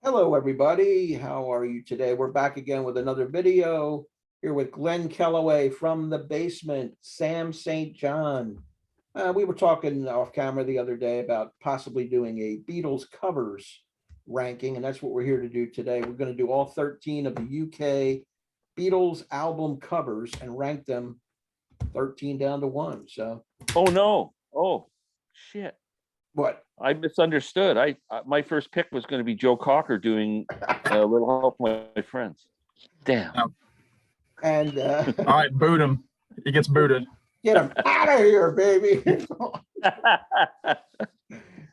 Hello, everybody. How are you today? We're back again with another video here with Glen Kellaway from the basement, Sam St. John. We were talking off camera the other day about possibly doing a Beatles covers ranking, and that's what we're here to do today. We're going to do all 13 of the UK Beatles album covers and rank them 13 down to 1. So, Oh no! Oh shit! what? I misunderstood. My first pick was going to be Joe Cocker doing a little help with my friends. Damn. And all right, boot him. He gets booted. get him out of here, baby.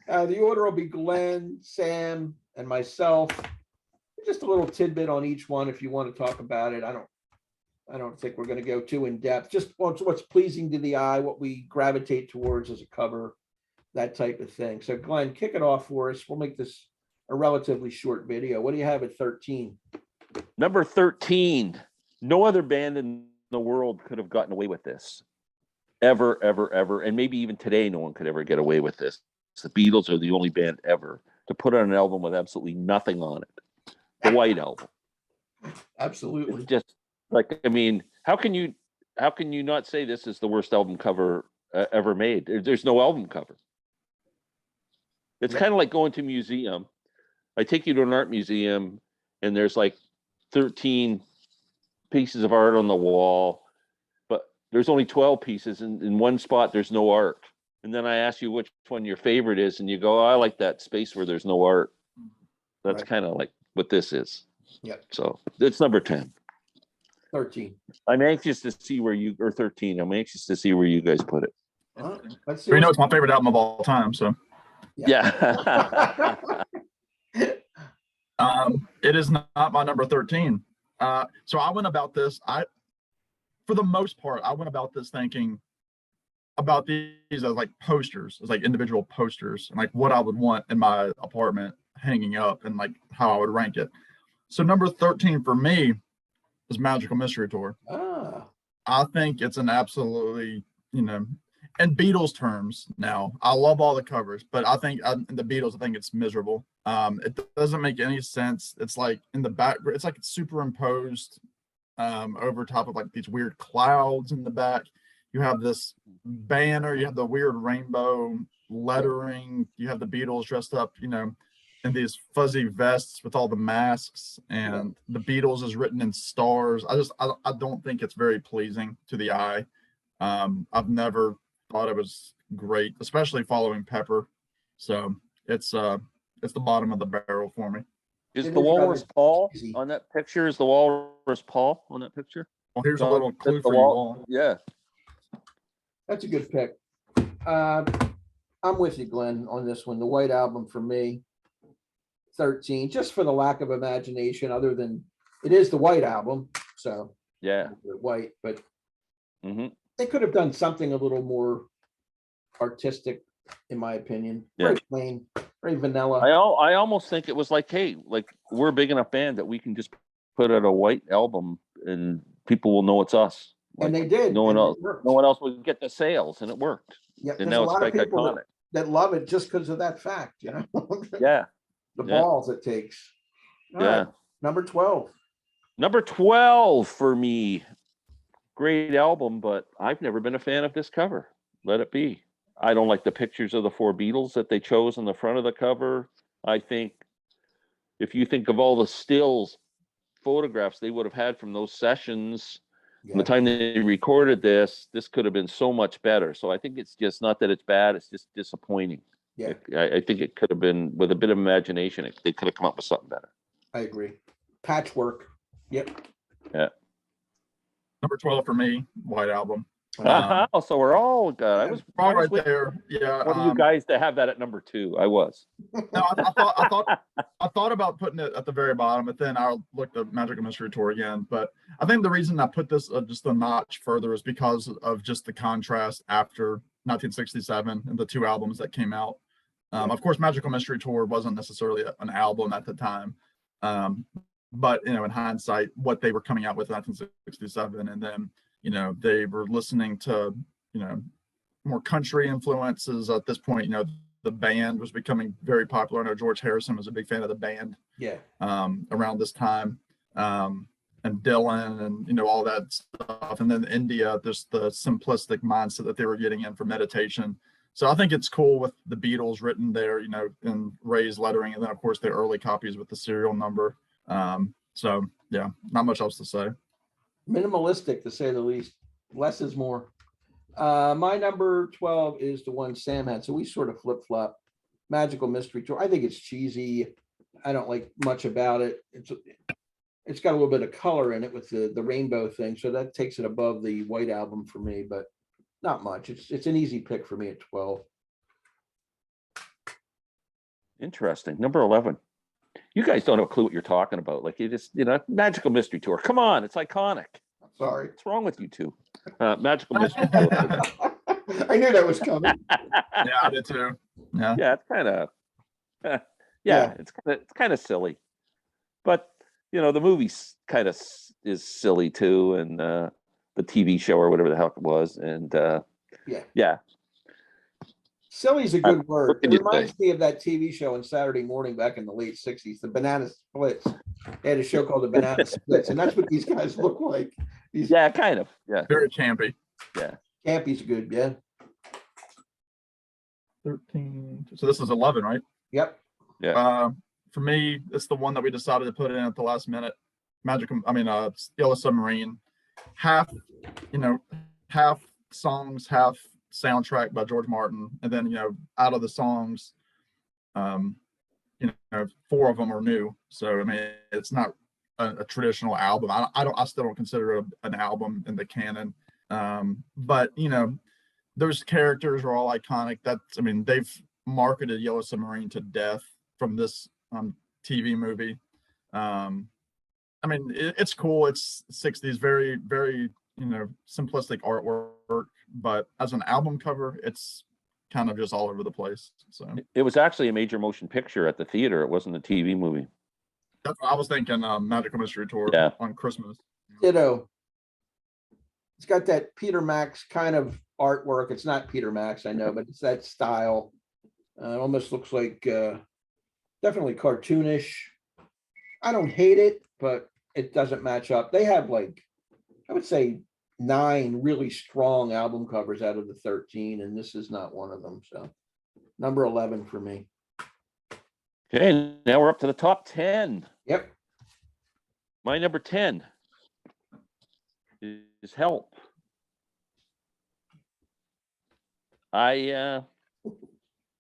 The order will be Glenn, Sam, and myself. Just a little tidbit on each one if you want to talk about it. I don't think we're going to go too in depth. Just what's pleasing to the eye, what we gravitate towards as a cover, that type of thing. So Glenn, kick it off for us. We'll make this a relatively short video. What do you have at 13? Number 13. No other band in the world could have gotten away with this. Ever, ever, ever. And maybe even today, no one could ever get away with this. The Beatles are the only band ever to put on an album with absolutely nothing on it. The White Album. Absolutely. It's just like, I mean, how can you not say this is the worst album cover ever made? There's no album cover. It's kind of like going to a museum. I take you to an art museum and there's like 13 pieces of art on the wall, but there's only 12 pieces. And in one spot, there's no art. And then I ask you which one your favorite is. And you go, oh, I like that space where there's no art. That's kind of like what this is. Yep. So it's number 10. 13. I'm anxious to see where you, or 13. I'm anxious to see where you guys put it. Let's see. We know it's my favorite album of all time, so. Yeah. It is not my number 13. So I went about this. For the most part, I went about this thinking about these as like posters, as like individual posters, and like what I would want in my apartment hanging up, and like how I would rank it. So number 13 for me is Magical Mystery Tour. I think it's an absolutely, in Beatles terms now, I love all the covers, but I think in the Beatles, I think it's miserable. It doesn't make any sense. It's like in the background, it's like it's superimposed over top of like these weird clouds in the back. You have this banner, you have the weird rainbow lettering, you have the Beatles dressed up, in these fuzzy vests with all the masks, and the Beatles is written in stars. I don't think it's very pleasing to the eye. I've never thought it was great, especially following Pepper. So it's the bottom of the barrel for me. Is the Walrus Paul on that picture? Is the Walrus Paul on that picture? Well, here's a little clue for you all. Yeah. That's a good pick. I'm with you, Glenn, on this one. The White Album for me, 13, just for the lack of imagination, other than it is the White Album. So yeah, white, but they could have done something a little more artistic, in my opinion. Very plain, very vanilla. I almost think it was like, hey, like we're a big enough band that we can just put out a White Album and people will know it's us. Like, and they did. No one else would get the sales, and it worked. Yeah, and now it's like iconic. That love it just because of that fact, Yeah. The balls it takes. All right. Number 12. Number 12 for me. Great album, but I've never been a fan of this cover. Let It Be. I don't like the pictures of the 4 Beatles that they chose on the front of the cover. I think if you think of all the stills photographs they would have had from those sessions, from the time they recorded this could have been so much better. So I think it's just not that it's bad, it's just disappointing. Yeah. I think it could have been, with a bit of imagination, they could have come up with something better. I agree. Patchwork. Yep. Yeah. Number 12 for me, White Album. So we're all good. I was right there. Yeah. One of you guys to have that at number 2. I was. No, I thought about putting it at the very bottom, but then I looked at Magical Mystery Tour again. But I think the reason I put this just a notch further is because of just the contrast after 1967 and the 2 albums that came out. Of course, Magical Mystery Tour wasn't necessarily an album at the time. But in hindsight, what they were coming out with in 1967, and then they were listening to more country influences at this point. the band was becoming very popular. I know George Harrison was a big fan of the band Yeah. around this time. And Dylan and all that stuff. And then India, just the simplistic mindset that they were getting in for meditation. So I think it's cool with the Beatles written there, in Ray's lettering, and then of course the early copies with the serial number. So yeah, not much else to say. Minimalistic, to say the least. Less is more. My number 12 is the one Sam had. So we sort of flip-flop. Magical Mystery Tour. I think it's cheesy. I don't like much about it. It's got a little bit of color in it with the rainbow thing. So that takes it above the White Album for me, but not much. It's an easy pick for me at 12. Interesting. Number 11. You guys don't have a clue what you're talking about. Like, you just, Magical Mystery Tour. Come on, it's iconic. Sorry. What's wrong with you two? Magical Mystery Tour. I knew that was coming. Yeah, I did too. Yeah. Yeah, it's kind of, Yeah. it's kind of silly, but the movie kind of is silly too, and the TV show or whatever the heck it was, and yeah. Silly's a good word. what It can you reminds say? me of that TV show on Saturday morning back in the late 60s, the Banana Splits. They had a show called the Banana Splits, and that's what these guys look like. These Yeah, kind of. Yeah, Very campy. yeah. Campy's good, yeah. 13. So this is 11, right? Yep. For me, it's the one that we decided to put in at the last minute. Yellow Submarine. Half songs, half soundtrack by George Martin, and then out of the songs, 4 of them are new. So it's not a traditional album. I still don't consider it an album in the canon. But those characters are all iconic. They've marketed Yellow Submarine to death from this TV movie. It's cool. It's 60s, very, very, simplistic artwork, but as an album cover, it's kind of just all over the place. So It was actually a major motion picture at the theater. It wasn't a TV movie. that's what I was thinking. Magical Mystery Tour Yeah. on Christmas. Ditto. It's got that Peter Max kind of artwork. It's not Peter Max, I know, but it's that style. It almost looks like definitely cartoonish. I don't hate it, but it doesn't match up. They have I would say 9 really strong album covers out of the 13, and this is not one of them. So number 11 for me. Okay, now we're up to the top 10. Yep. My number 10 is Help. I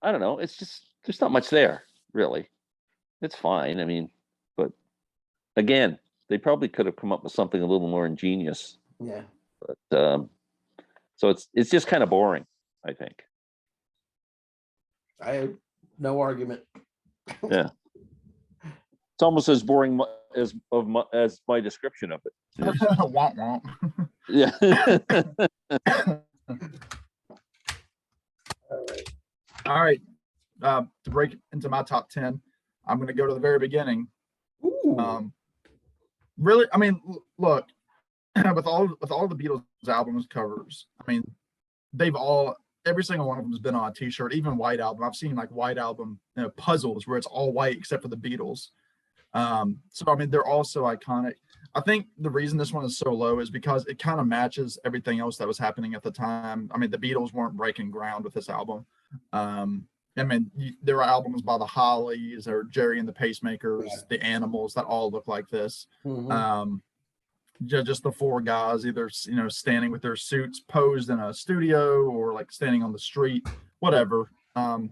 don't know. It's just, there's not much there, really. It's fine. But again, they probably could have come up with something a little more ingenious. Yeah. But so it's just kind of boring, I think. I have no argument. Yeah. It's almost as boring as my description of it. Womp womp. Yeah. All right. To break into my top 10, I'm going to go to the very beginning. Ooh. Really, look, with all the Beatles albums covers, every single one of them has been on a t-shirt, even White Album. I've seen White Album puzzles where it's all white except for the Beatles. So they're all so iconic. I think the reason this one is so low is because it kind of matches everything else that was happening at the time. The Beatles weren't breaking ground with this album. There are albums by the Hollies or Jerry and the Pacemakers, the Animals, that all look like this. Mm-hmm. Just the 4 guys either standing with their suits posed in a studio or standing on the street, whatever. I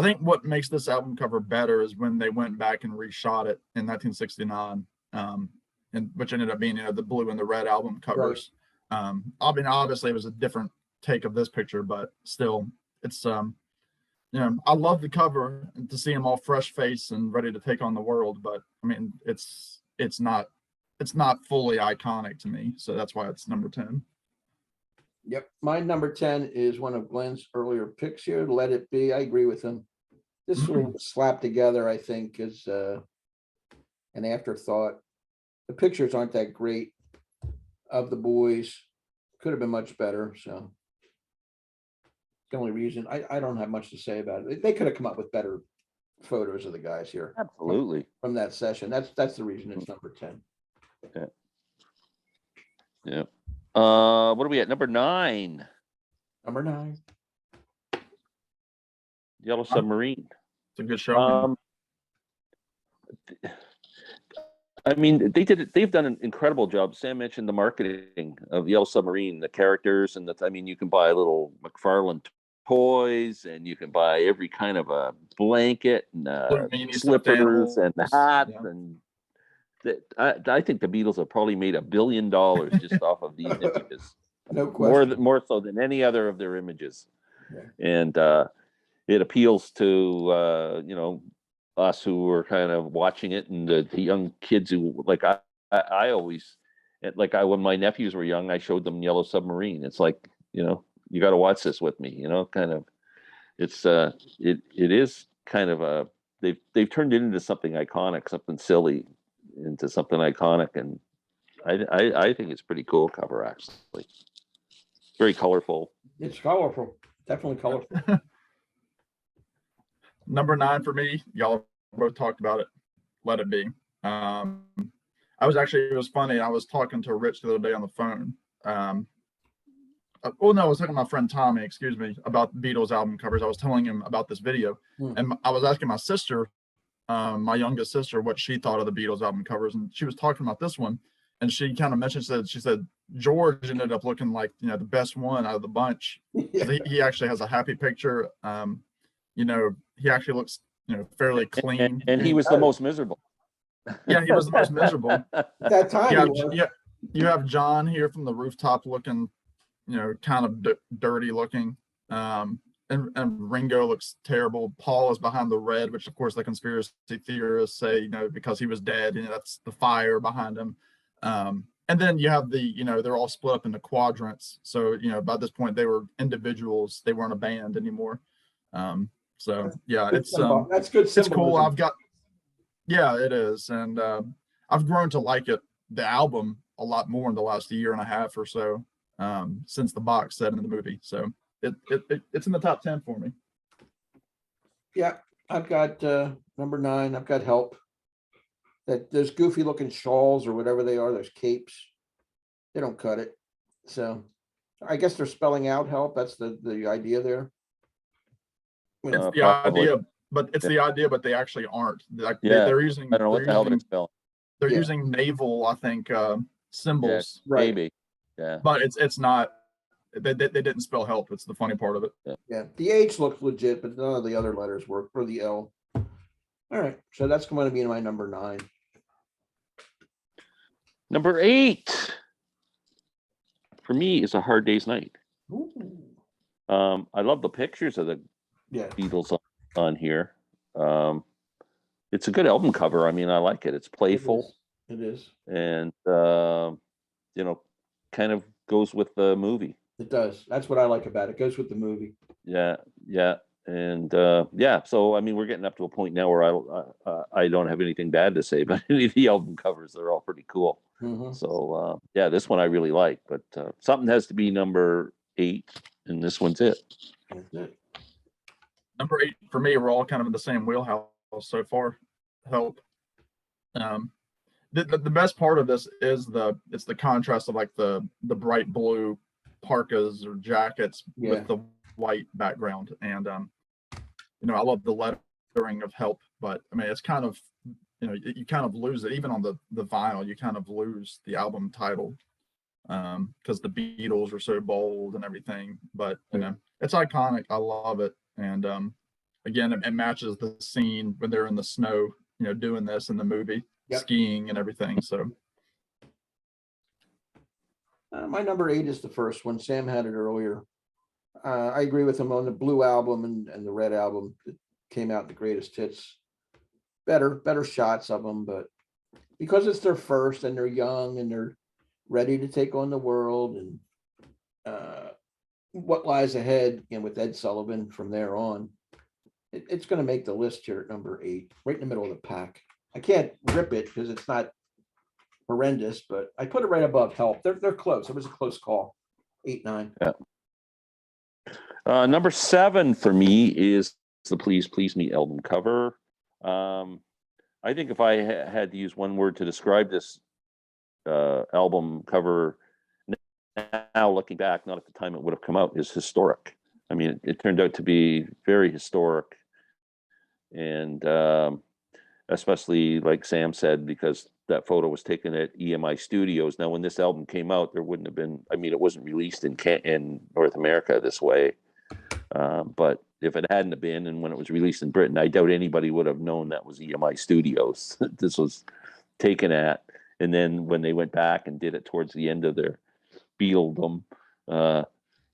think what makes this album cover better is when they went back and reshot it in 1969, and which ended up being the blue and the red album covers. Right. Obviously it was a different take of this picture, but still, it's I love the cover to see them all fresh face and ready to take on the world, but it's not fully iconic to me, so that's why it's number 10. Yep. My number 10 is one of Glenn's earlier picks here, Let It Be. I agree with him. This sort of slapped together, I think, as an afterthought. The pictures aren't that great of the boys. Could have been much better. So the only reason. I don't have much to say about it. They could have come up with better photos of the guys here Absolutely. from that session. That's the reason it's number 10. Yeah. What are we at? Number 9, Number 9. Yellow Submarine. It's a good show. I mean, they've done an incredible job. Sam mentioned the marketing of Yellow Submarine, the characters, and I mean, you can buy little McFarlane toys, and you can buy every kind of a blanket and slippers and hats, and I think the Beatles have probably made $1 billion just off of these images. No question. More so than any other of their images. Yeah. And it appeals to us who are kind of watching it, and the young kids who I always when my nephews were young, I showed them Yellow Submarine. It's like, you got to watch this with me, kind of. It's it is kind of a they've turned it into something iconic, something silly, into something iconic, and I think it's pretty cool cover, actually. Very colorful. It's colorful, definitely colorful. Number 9 for me, y'all both talked about it. Let It Be. It was funny. I was talking to Rich the other day on the phone. I was talking to my friend Tommy, excuse me, about Beatles album covers. I was telling him about this video, and I was asking my sister, my youngest sister, what she thought of the Beatles album covers, and she was talking about this one, and she kind of mentioned, she said George ended up looking like the best one out of the bunch. He actually has a happy picture. He actually looks fairly clean, and he was the most miserable. Yeah, he was the most miserable. That time. You have John here from the rooftop looking, kind of dirty looking. And Ringo looks terrible. Paul is behind the red, which of course the conspiracy theorists say, because he was dead, that's the fire behind him. And then you have they're all split up into quadrants. So, by this point they were individuals. They weren't a band anymore. So yeah, that's good. It's cool. It is. And I've grown to like it, the album, a lot more in the last year and a half or so, since the box set in the movie. So it's in the top 10 for me. Yeah, I've got number 9. I've got Help. That those goofy looking shawls or whatever they are, those capes, they don't cut it. So I guess they're spelling out help. That's the idea there. It's the idea, but they actually aren't. They're using. I don't know what the hell they're spelling. They're using naval, I think, symbols. Yeah, right. Maybe. Yeah. But it's not. They didn't spell help. It's the funny part of it. Yeah. The H looks legit, but none of the other letters work, or the L. All right. So that's going to be my number 9. Number 8 for me is A Hard Day's Night. Ooh. I love the pictures of the Beatles on here. It's a good album cover. I mean, I like it. It's playful. It is. And kind of goes with the movie. It does. That's what I like about it. It goes with the movie. Yeah. And so I mean, we're getting up to a point now where I don't have anything bad to say about any of the album covers. They're all pretty cool. Mm-hmm. So this one I really like, but something has to be number 8, and this one's it. That's it. Number 8 for me, we're all kind of in the same wheelhouse so far. Help. The best part of this is the contrast of like the bright blue parkas or jackets with the white background, and I love the lettering of Help, but I mean it's kind of you kind of lose it even on the vinyl. You kind of lose the album title because the Beatles are so bold and everything, but it's iconic. I love it. And again, it matches the scene when they're in the snow, doing this in the movie, skiing and everything. So my number 8 is the first one. Sam had it earlier. I agree with him on the blue album and the red album that came out, the greatest hits. Better shots of them, but because it's their first and they're young and they're ready to take on the world, and what lies ahead, with Ed Sullivan from there on, it's going to make the list here at number 8, right in the middle of the pack. I can't rip it because it's not horrendous, but I put it right above Help. They're close. It was a close call. 8, 9. Yeah. Number 7 for me is the Please Please Me album cover. I think if I had to use one word to describe this album cover now, looking back, not at the time it would have come out, is historic. I mean, it turned out to be very historic, and especially like Sam said, because that photo was taken at EMI Studios. Now, when this album came out, there wouldn't have been. I mean, it wasn't released in North America this way, but if it hadn't have been, and when it was released in Britain, I doubt anybody would have known that was EMI Studios. This was taken at, and then when they went back and did it towards the end of their Beatledom,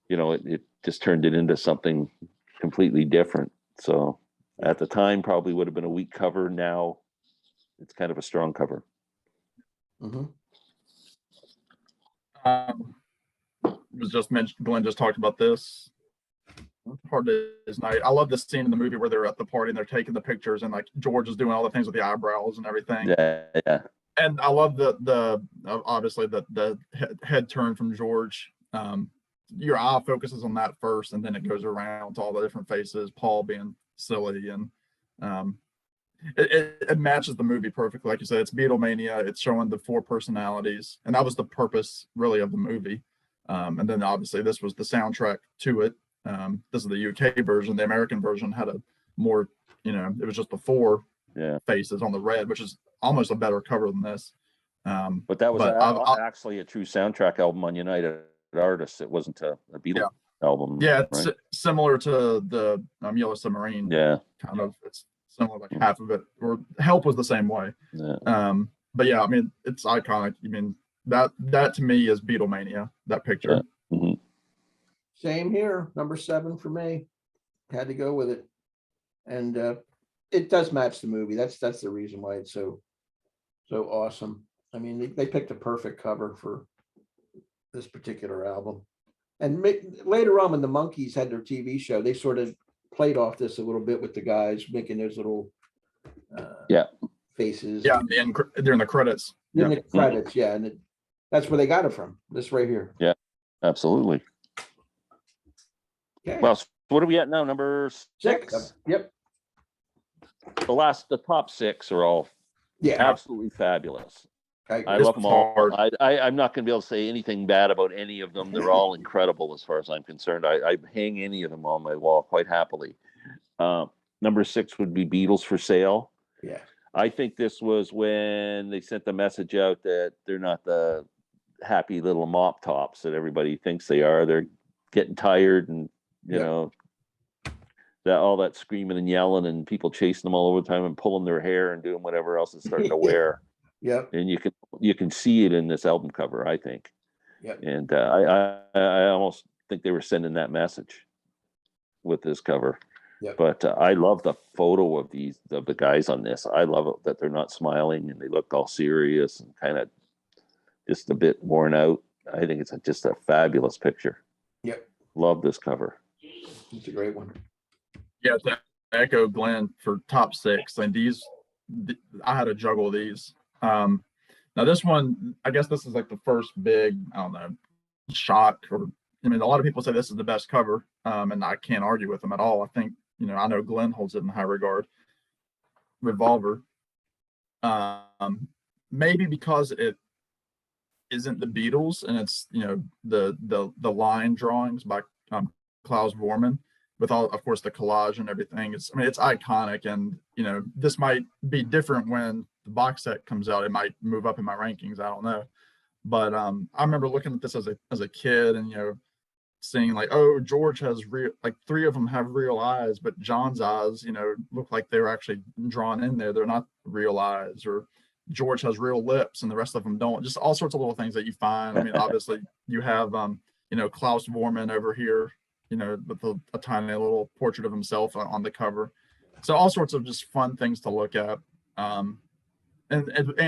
it just turned it into something completely different. So at the time, probably would have been a weak cover. Now it's kind of a strong cover. Mm-hmm. Was just mentioned, Glenn just talked about this. Hard Day's Night. I love this scene in the movie where they're at the party and they're taking the pictures, and like George is doing all the things with the eyebrows and everything. Yeah. And I love the obviously the head turn from George. Your eye focuses on that first, and then it goes around to all the different faces, Paul being silly, and it matches the movie perfectly. Like you said, it's Beatlemania. It's showing the 4 personalities, and that was the purpose really of the movie. And then obviously this was the soundtrack to it. This is the UK version. The American version had a more, it was just the 4 faces on the red, which is almost a better cover than this. But that was actually a true soundtrack album on United Artists. It wasn't a Beatles album. Yeah, it's similar to the Yellow Submarine. Yeah, kind of. It's similar, like half of it. Or Help was the same way. Yeah. But yeah, I mean, it's iconic. I mean, that to me is Beatlemania. That picture. Yeah. Mm-hmm. Same here. Number 7 for me. Had to go with it, and it does match the movie. That's the reason why it's so awesome. I mean, they picked a perfect cover for this particular album. And later on, when the Monkees had their TV show, they sort of played off this a little bit with the guys making those little faces. Yeah, during the credits. In the credits, and that's where they got it from. This right here. Yeah, absolutely. Okay. Well, so what are we at now? Number 6? Yep. The top 6 are all absolutely fabulous. I love them all. I'm not going to be able to say anything bad about any of them. They're all incredible as far as I'm concerned. I hang any of them on my wall quite happily. Number 6 would be Beatles for Sale. Yeah. I think this was when they sent the message out that they're not the happy little mop tops that everybody thinks they are. They're getting tired, and that all that screaming and yelling and people chasing them all over the time and pulling their hair and doing whatever else is starting to wear. Yep. And you can see it in this album cover, I think. Yep. And I almost think they were sending that message with this cover. Yep. But I love the photo of the guys on this. I love it that they're not smiling and they look all serious and kind of just a bit worn out. I think it's just a fabulous picture. Yep. Love this cover. It's a great one. Yeah, to echo Glenn for top 6, and I had to juggle these. Now this one, I guess this is like the first big, I don't know, shock, or I mean, a lot of people say this is the best cover, and I can't argue with them at all. I think, I know Glenn holds it in high regard. Revolver, maybe because it isn't the Beatles, and it's the line drawings by Klaus Vormann, with all, of course, the collage and everything. It's iconic, and this might be different when the box set comes out. It might move up in my rankings. I don't know, but I remember looking at this as a kid, and seeing like, oh, George has real, like 3 of them have real eyes, but John's eyes, look like they were actually drawn in there. They're not real eyes. Or George has real lips and the rest of them don't. Just all sorts of little things that you find. I mean, obviously you have Klaus Vormann over here, with a tiny little portrait of himself on the cover. So all sorts of just fun things to look at. And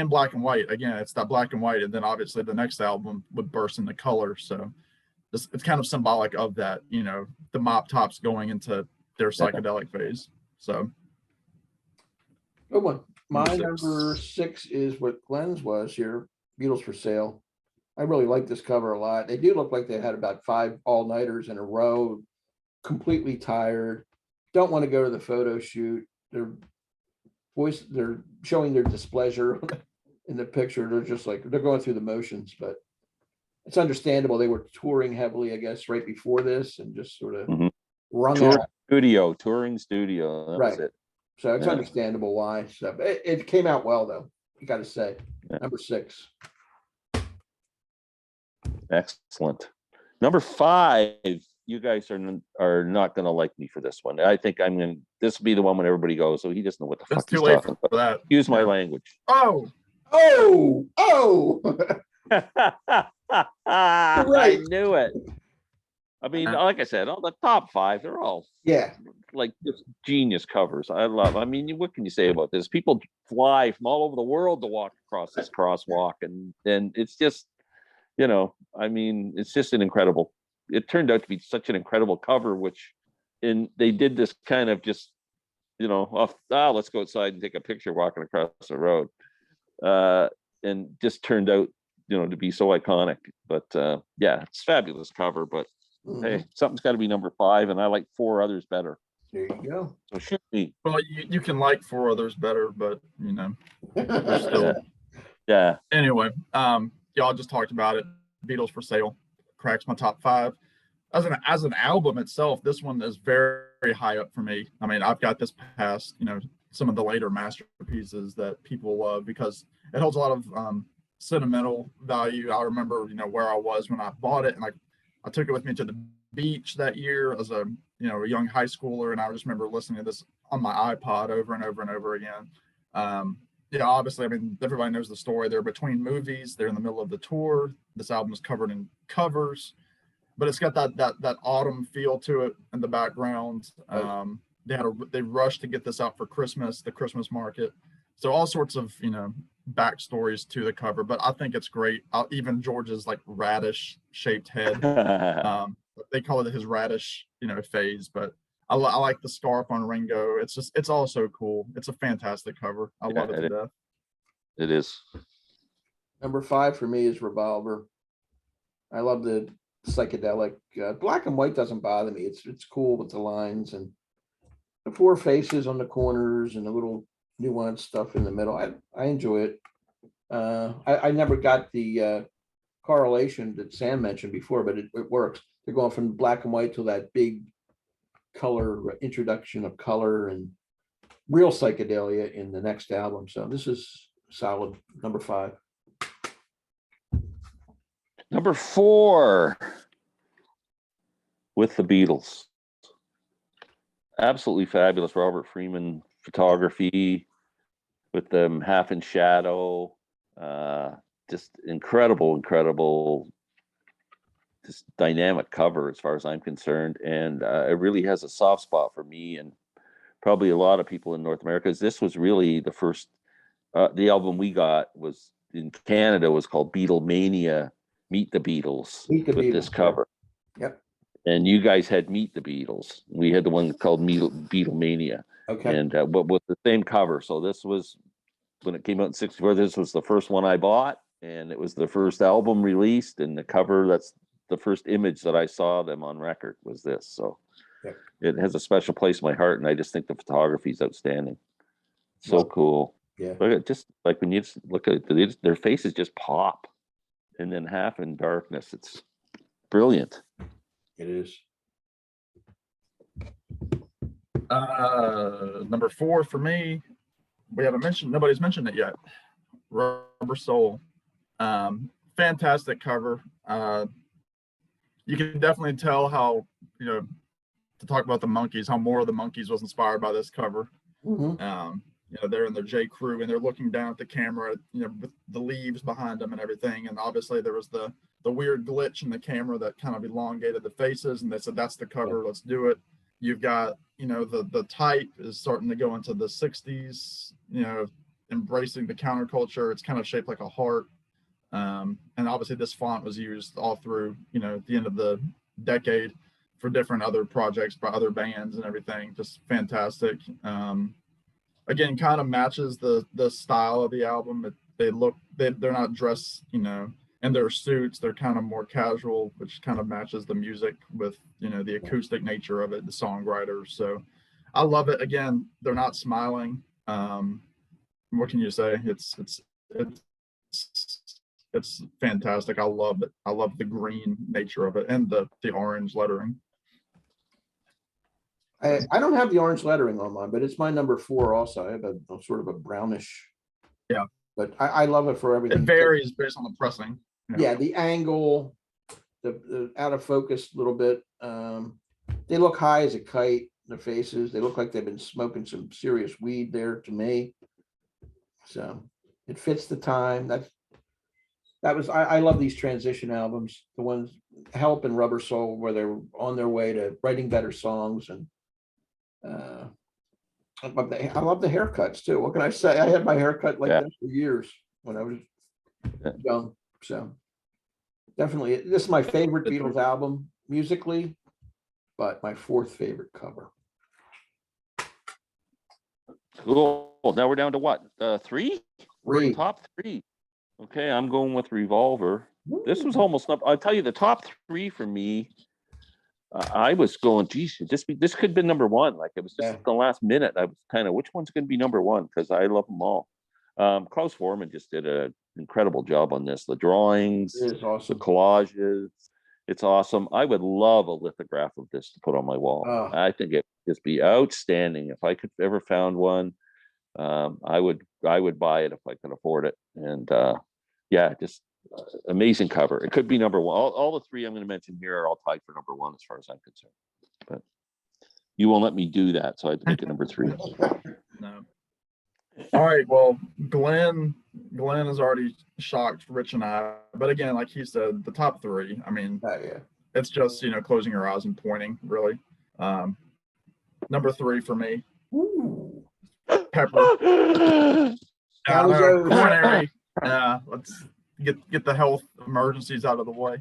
black and white. Again, it's that black and white, and then obviously the next album would burst into color. So it's kind of symbolic of that, the mop tops going into their psychedelic phase. So good one. My number 6 is what Glenn's was here, Beatles for Sale. I really like this cover a lot. They do look like they had about 5 all-nighters in a row, completely tired, don't want to go to the photo shoot. They're showing their displeasure in the picture. They're just like, they're going through the motions, but it's understandable. They were touring heavily, I guess, right before this, and just sort of wrung Touring out. touring studio. That was Right. it. So it's Yeah. understandable why. So it came out well, though. You got to say. Yeah. Number 6. Excellent. Number 5, you guys are not going to like me for this one. I think this will be the one when everybody goes, so he doesn't know what the It's fuck too he's late talking for about. that. Use my Yeah. language. Oh, I knew it. I mean, like I said, all the top 5, they're all Yeah. like just genius covers. I mean, what can you say about this? People fly from all over the world to walk across this crosswalk, and it's just, I mean, it's just an incredible. It turned out to be such an incredible cover, they did this kind of just, let's go outside and take a picture walking across the road, and just turned out, to be so iconic. But yeah, it's a fabulous cover. But hey, something's got to be number 5, and I like 4 others better. There you go. So shoot me. well, you can like 4 others better, but they're still. Yeah. Anyway, y'all just talked about it. Beatles for Sale cracks my top 5. As an album itself, this one is very, very high up for me. I mean, I've got this past, some of the later masterpieces that people love because it holds a lot of sentimental value. I remember, where I was when I bought it, and I took it with me to the beach that year as a young high schooler, and I just remember listening to this on my iPod over and over and over again. Obviously, I mean, everybody knows the story. They're between movies. They're in the middle of the tour. This album is covered in covers, but it's got that autumn feel to it in the background. They rushed to get this out for Christmas, the Christmas market. So all sorts of backstories to the cover, but I think it's great. Even George's like radish shaped head. They call it his radish phase, but I like the scarf on Ringo. It's all so cool. It's a fantastic cover. I love it to death. It is. Number 5 for me is Revolver. I love the psychedelic. Black and white doesn't bother me. It's cool with the lines and the 4 faces on the corners and the little nuanced stuff in the middle. I enjoy it. I never got the correlation that Sam mentioned before, but it works. They're going from black and white to that big color introduction of color and real psychedelia in the next album. So this is solid. Number 5. Number 4, with the Beatles. Absolutely fabulous Robert Freeman photography with them half in shadow. Just incredible, just dynamic cover as far as I'm concerned. And it really has a soft spot for me and probably a lot of people in North America. This was really the first, the album we got was in Canada was called Beetlemania, Meet the Beatles, this cover. Yep. And you guys had Meet the Beatles. We had the one called Beetlemania. Okay. And but with the same cover. So this was, when it came out in '64, this was the first one I bought. And it was the first album released. And the cover, that's the first image that I saw them on record was this. So it has a special place in my heart. And I just think the photography is outstanding. So cool. Yeah. Look at just like when you just look at it, their faces just pop. And then half in darkness. It's brilliant. It is. Number 4 for me, nobody's mentioned it yet. Rubber Soul. Fantastic cover. You can definitely tell how, to talk about the Monkees, how More of the Monkees was inspired by this cover. They're in their J. Crew and they're looking down at the camera, with the leaves behind them and everything. And obviously there was the weird glitch in the camera that kind of elongated the faces. And they said, that's the cover. Let's do it. You've got, the type is starting to go into the 60s, embracing the counterculture. It's kind of shaped like a heart. And obviously this font was used all through, the end of the decade for different other projects by other bands and everything. Just fantastic. Again, kind of matches the style of the album. They're not dressed, in and their suits, they're kind of more casual, which kind of matches the music with, you know, the acoustic nature of it, the songwriters. So I love it. Again, they're not smiling. What can you say? It's fantastic. I love it. I love the green nature of it and the orange lettering. I don't have the orange lettering on mine, but it's my number 4 also. I have a sort of a brownish. Yeah. But I love it for It everything. varies based on the pressing. Yeah, the angle, the out of focus a little bit. They look high as a kite, their faces. They look like they've been smoking some serious weed there to me. So it fits the time. I love these transition albums, the ones Help and Rubber Soul, where they're on their way to writing better songs. And I love the haircuts too. What can I say? I had my haircut like that for years when I was young. So definitely, this is my favorite Beatles album musically, but my 4th favorite cover. Cool. Now we're down to what? 3? We're in 3. top 3. Okay, I'm going with Revolver. This was almost up. I'll tell you, the top 3 for me. I was going, geez, this could have been number 1. Like, it was just at the last minute. I was kind of, which one's going to be number 1? Because I love them all. Klaus Foreman just did an incredible job on this. The drawings, It is awesome. the collages, it's awesome. I would love a lithograph of this to put on my wall. I think it would just be outstanding. If I could ever found one, I would buy it if I could afford it. And just amazing cover. It could be number 1. All the 3 I'm going to mention here are all tied for number 1 as far as I'm concerned. But you won't let me do that, so I had to make it number 3. No. All right. Well, Glenn has already shocked Rich and I. But again, like he said, the top 3. I mean, it's just, you know, closing your eyes and pointing, really. Number 3 for me. Ooh. Pepper. Coronary. Let's get the health emergencies out of the way.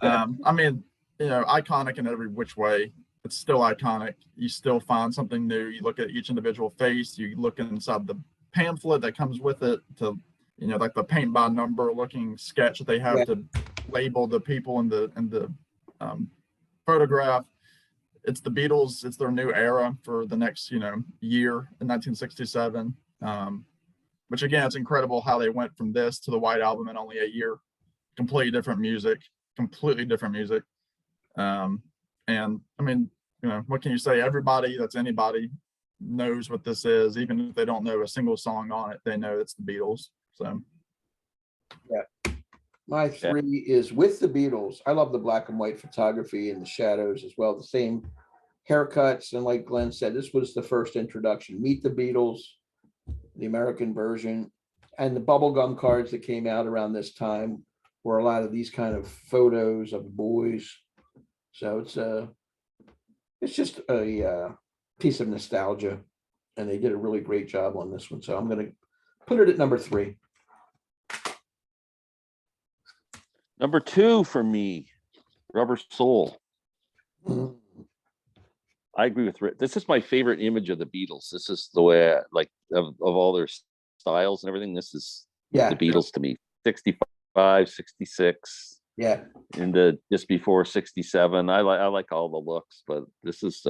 I mean, you know, iconic in every which way. It's still iconic. You still find something new. You look at each individual face. You look inside the pamphlet that comes with it to, you know, like the paint by number looking sketch that they have to label the people in the photograph. It's the Beatles. It's their new era for the next, you know, year in 1967. Which again, it's incredible how they went from this to the White Album in only a year. Completely different music. And I mean, you know, what can you say? Everybody that's anybody knows what this is. Even if they don't know a single song on it, they know it's the Beatles. So my 3 is with the Beatles. I love the black and white photography and the shadows as well. The same haircuts. And like Glenn said, this was the first introduction. Meet the Beatles, the American version, and the bubblegum cards that came out around this time were a lot of these kind of photos of boys. So it's just a piece of nostalgia, and they did a really great job on this one. So I'm going to put it at number 3. Number 2 for me, Rubber Soul. I agree with Rick. This is my favorite image of the Beatles. This is the way I like of all their styles and everything. This is the Beatles to me. 65, 66. Yeah. Into just before 67. I like all the looks, but this is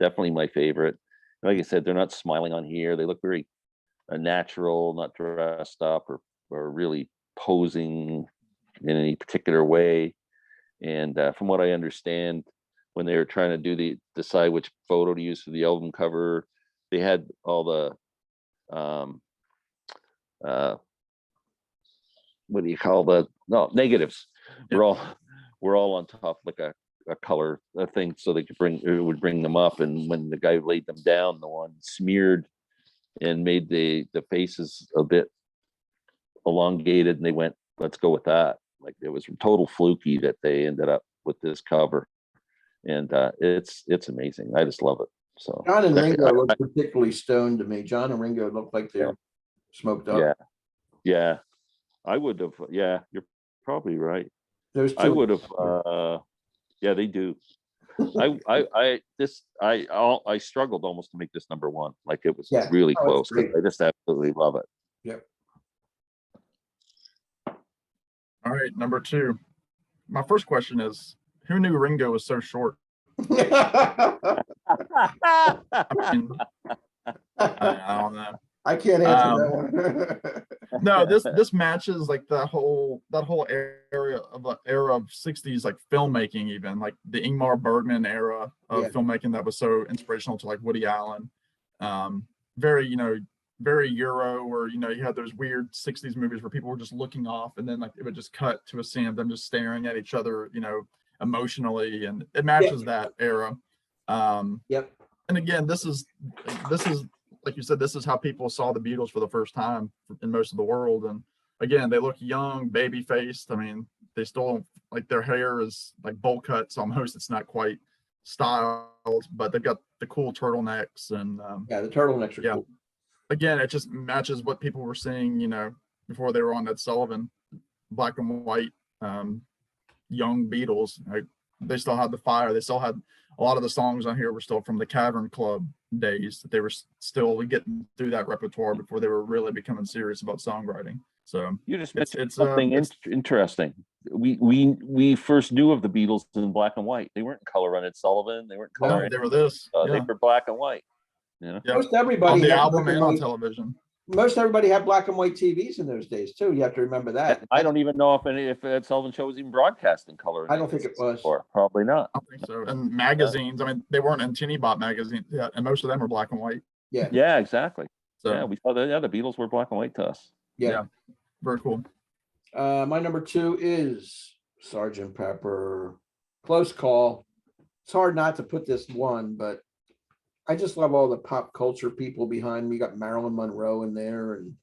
definitely my favorite. Like I said, they're not smiling on here. They look very natural, not dressed up or really posing in any particular way. And from what I understand, when they were trying to decide which photo to use for the album cover, they had all the what do you call negatives. We're all on top like a color thing, so they could would bring them up. And when the guy laid them down, the one smeared and made the faces a bit elongated, and they went, let's go with that. Like, it was total fluky that they ended up with this cover. And it's amazing. I just love it. So John and Ringo looked particularly stoned to me. John and Ringo looked like they're smoked up. Yeah. I would have. Yeah, you're probably right. Those two. I would have. Yeah, they do. I struggled almost to make this number 1. Like, it was really close. I just absolutely love it. Yep. All right, number 2. My first question is, who knew Ringo was so short? I mean, I don't know. I can't answer that one. No, this matches like that whole era of 60s like filmmaking, even like the Ingmar Bergman era of Yeah. filmmaking that was so inspirational to like Woody Allen. Very, very Euro, where you had those weird 60s movies where people were just looking off, and then like it would just cut to a scene of them just staring at each other, emotionally, and it matches that era. Yep. And again, this is like you said, this is how people saw the Beatles for the first time in most of the world. And again, they look young, baby faced. I mean, they still, like, their hair is like bowl cuts almost. It's not quite styled, but they've got the cool turtlenecks, and Yeah, the turtlenecks are yeah. cool. Again, it just matches what people were seeing, before they were on Ed Sullivan, black and white, young Beatles. Like, they still had the fire. They still had a lot of the songs on here were still from the Cavern Club days, that they were still getting through that repertoire before they were really becoming serious about songwriting. So You just mentioned it's something interesting. We first knew of the Beatles in black and white. They weren't in color on Ed Sullivan. They weren't color. they were this. They were black and white. Yeah. Most everybody On the had album black and on white- television. Most everybody had black and white TVs in those days too. You have to remember that. I don't even know if Ed Sullivan show was even broadcast in color. I don't think it was. Or probably not. I think so. And magazines, I mean, they weren't in Teeny Bop magazines, and most of them were black and white. Yeah. Yeah, exactly. So Yeah, we saw the Beatles were black and white to us. Yeah. very cool. My number 2 is Sergeant Pepper. Close call. It's hard not to put this one, but I just love all the pop culture people behind me. You got Marilyn Monroe in there, and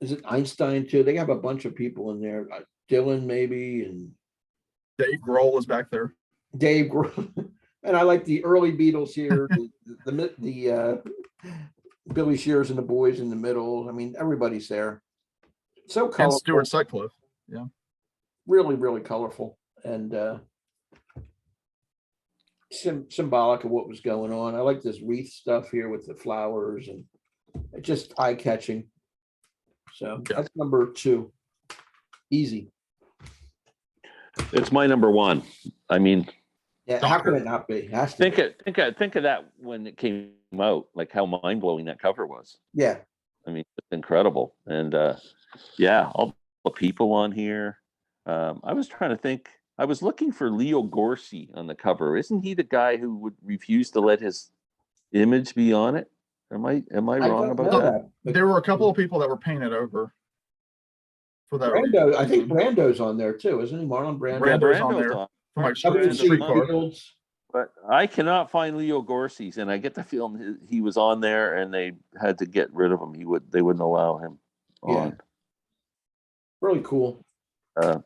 is it Einstein too? They have a bunch of people in there. Dylan maybe, and Dave Grohl is back there. Dave Grohl. And I like the early Beatles here. the Billy Shears and the Boys in the middle. I mean, everybody's there. So And colorful. Stuart Sutcliffe. Really, really colorful, and symbolic of what was going on. I like this wreath stuff here with the flowers, and it's just eye-catching. So that's number 2. Easy. It's my number 1. I mean, Yeah, how can it not be? It has to be. think of that when it came out, like how mind-blowing that cover was. Yeah. I mean, it's incredible. And all the people on here. I was trying to think. I was looking for Leo Gorcey on the cover. Isn't he the guy who would refuse to let his image be on it? Am I wrong about that? There were a couple of people that were painted over for that. Brando, I think Brando's on there too, isn't he? Marlon Brando. Brando's on Brando's there. on. From like WC Streetcar. Fields. But I cannot find Leo Gorcey's, and I get the feeling he was on there, and they had to get rid of him. They wouldn't allow him on. Really cool.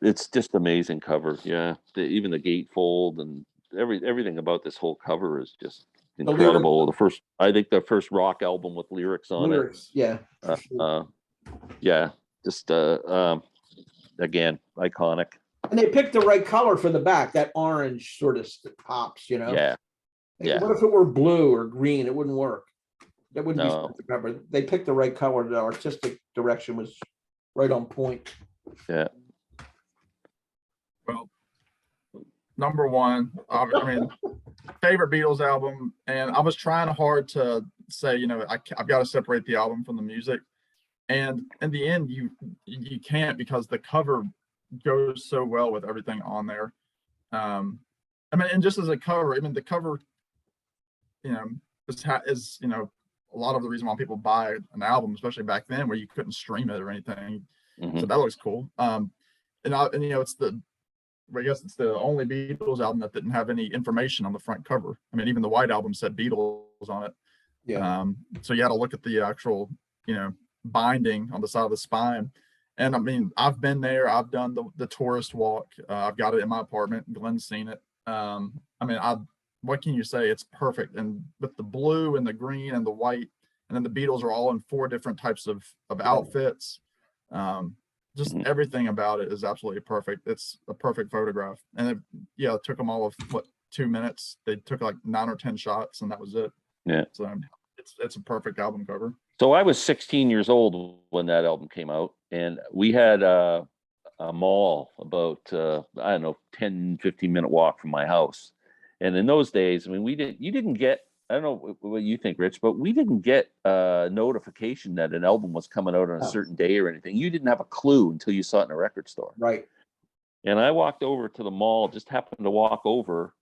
It's just amazing cover. Yeah, even the gatefold and everything about this whole cover is just incredible. I think the first rock album with lyrics on Lyrics, yeah. it. Yeah, just again, iconic. And they picked the right color for the back. That orange sort of pops, Yeah. Like, Yeah. what if it were blue or green? It wouldn't work. That wouldn't be No. Sgt. Pepper. They picked the right color. The artistic direction was right on point. Yeah. Well, number 1, I mean, favorite Beatles album, and I was trying hard to say, I've got to separate the album from the music, and in the end, you can't, because the cover goes so well with everything on there. I mean, and just as a cover, I mean, the cover, is a lot of the reason why people buy an album, especially back then, where you couldn't stream it or anything. Mhm. So that looks cool. And I guess it's the only Beatles album that didn't have any information on the front cover. I mean, even the White Album said Beatles on it. Yeah. So you had to look at the actual, binding on the side of the spine. And I mean, I've been there. I've done the tourist walk. I've got it in my apartment. Glenn's seen it. I mean, what can you say? It's perfect. And with the blue and the green and the white, and then the Beatles are all in 4 different types of outfits. Just everything about it is absolutely perfect. It's a perfect photograph. And it took them all of 2 minutes. They took like 9 or 10 shots, and that was it. Yeah. So it's a perfect album cover. So I was 16 years old when that album came out, and we had a mall about I don't know, 10-15 minute walk from my house. And in those days, I mean, you didn't get, I don't know what you think, Rich, but we didn't get a notification that an album was coming out on a certain day or anything. You didn't have a clue until you saw it in a record store. Right. And I walked over to the mall, just happened to walk over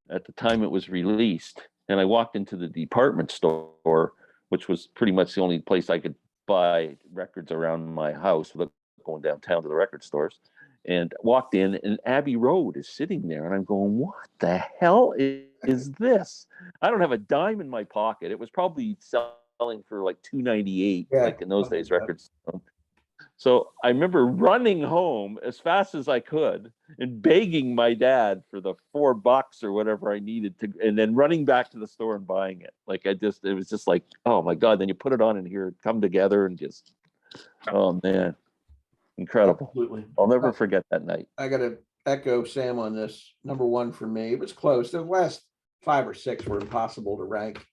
at the time it was released. And I walked into the department store, which was pretty much the only place I could buy records around my house without going downtown to the record stores, and walked in, and Abbey Road is sitting there. And I'm going, what the hell is this? I don't have a dime in my pocket. It was probably selling for like $2.98, like in those days, records. So I remember running home as fast as I could and begging my dad for the $4 or whatever I needed to, and then running back to the store and buying it. Like it was just like, oh my God. Then you put it on and here, come together and just, oh man, incredible. Absolutely. I'll never forget that night. I got to echo Sam on this. Number one for me. It was close. The last 5 or 6 were impossible to rank.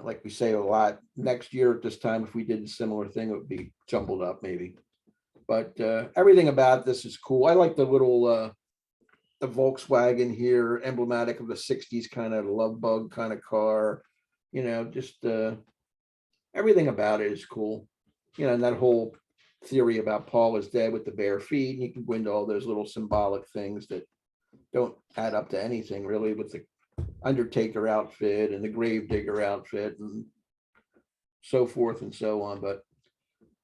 Like we say a lot, next year at this time, if we did a similar thing, it would be jumbled up maybe. But everything about this is cool. I like the little the Volkswagen here, emblematic of the 60s kind of love bug kind of car. You know, just everything about it is cool. You know, and that whole theory about Paul is dead with the bare feet. And you can go into all those little symbolic things that don't add up to anything really, with the Undertaker outfit and the Gravedigger outfit and so forth and so on. But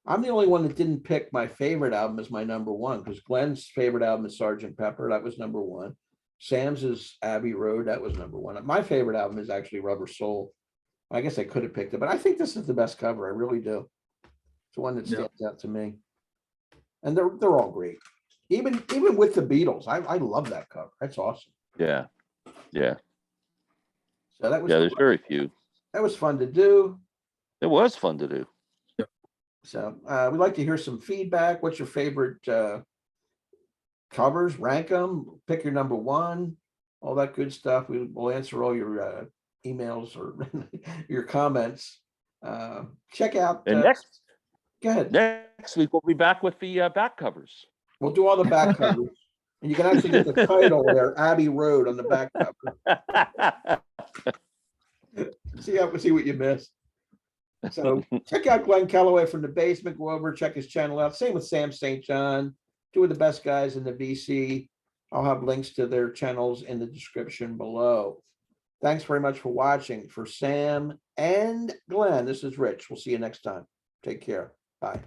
I'm the only one that didn't pick my favorite album as my number one, because Glenn's favorite album is Sgt. Pepper. That was number one. Sam's is Abbey Road. That was number one. My favorite album is actually Rubber Soul. I guess I could have picked it, but I think this is the best cover. I really do. It's the one that stands out to me. And they're all great. Even with the Beatles, I love that cover. That's awesome. Yeah. Yeah. So that was There's very few. That was fun to do. It was fun to do. So we'd like to hear some feedback. What's your favorite covers? Rank them. Pick your number one. All that good stuff. We'll answer all your emails or your comments. Check out. And go ahead. Next week we'll be back with the back covers. We'll do all the back covers, and you can actually get the title there, Abbey Road, on the back cover. See what you missed. So check out Glen Kellaway from the Basement. Go over, check his channel out. Same with Sam St. John, 2 of the best guys in the BC. I'll have links to their channels in the description below. Thanks very much for watching. For Sam and Glenn, this is Rich. We'll see you next time. Take care. Bye.